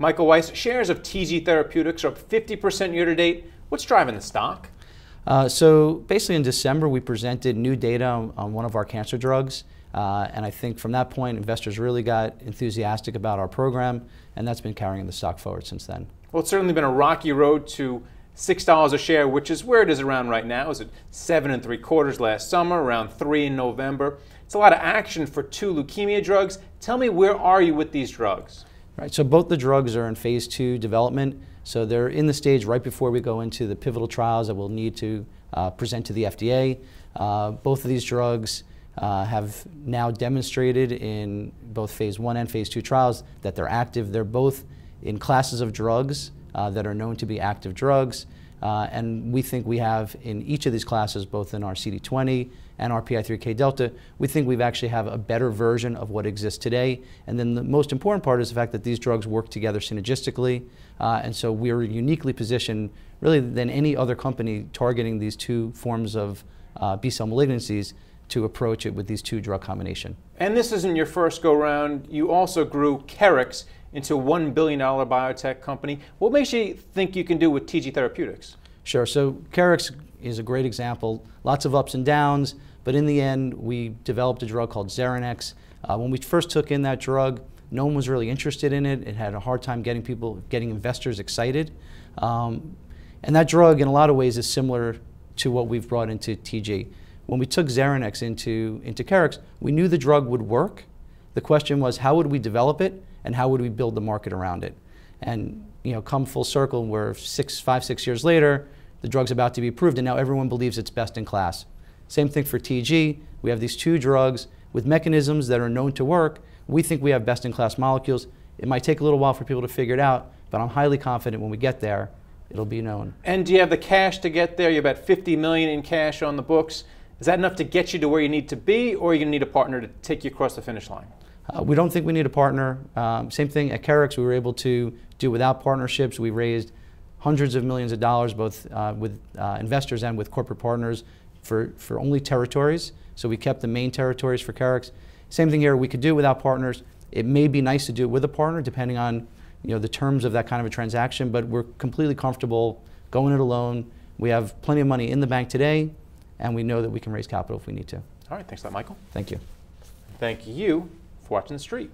Michael Weiss, shares of TG Therapeutics are up 50% year to date. What's driving the stock? So basically in December we presented new data on one of our cancer drugs, and I think from that point investors really got enthusiastic about our program, and that's been carrying the stock forward since then. Well, it's certainly been a rocky road to $6 a share, which is where it is around right now. It was at 7 3/4 last summer, around 3 in November. It's a lot of action for 2 leukemia drugs. Tell me, where are you with these drugs? Right, so both the drugs are in phase 2 development. So they're in the stage right before we go into the pivotal trials that we'll need to present to the FDA. Both of these drugs have now demonstrated in both phase 1 and phase 2 trials that they're active. They're both in classes of drugs that are known to be active drugs. And we think we have in each of these classes, both in our CD20 and our PI3K delta, we think we actually have a better version of what exists today. And then the most important part is the fact that these drugs work together synergistically. And so we're uniquely positioned, really, than any other company targeting these 2 forms of B-cell malignancies to approach it with these 2 drug combination. And this isn't your first go-round. You also grew Keryx into a $1 billion biotech company. What makes you think you can do with TG Therapeutics? Sure. So Keryx is a great example. Lots of ups and downs, but in the end, we developed a drug called Xeranex. When we first took in that drug, no one was really interested in it. It had a hard time getting investors excited. And that drug, in a lot of ways, is similar to what we've brought into TG. When we took Xeranex into Keryx, we knew the drug would work. The question was, how would we develop it, and how would we build the market around it? And come full circle, we're 5, 6 years later, the drug's about to be approved, and now everyone believes it's best in class. Same thing for TG. We have these 2 drugs with mechanisms that are known to work. We think we have best in class molecules. It might take a little while for people to figure it out, but I'm highly confident when we get there, it'll be known. And do you have the cash to get there? You're about $50 million in cash on the books. Is that enough to get you to where you need to be, or are you going to need a partner to take you across the finish line? We don't think we need a partner. Same thing at Keryx, we were able to do without partnerships. We raised hundreds of millions of dollars, both with investors and with corporate partners, for only territories. So we kept the main territories for Keryx. Same thing here, we could do it without partners. It may be nice to do it with a partner, depending on the terms of that kind of a transaction, but we're completely comfortable going it alone. We have plenty of money in the bank today, and we know that we can raise capital if we need to. All right, thanks a lot, Michael. Thank you. Thank you for watching The Street.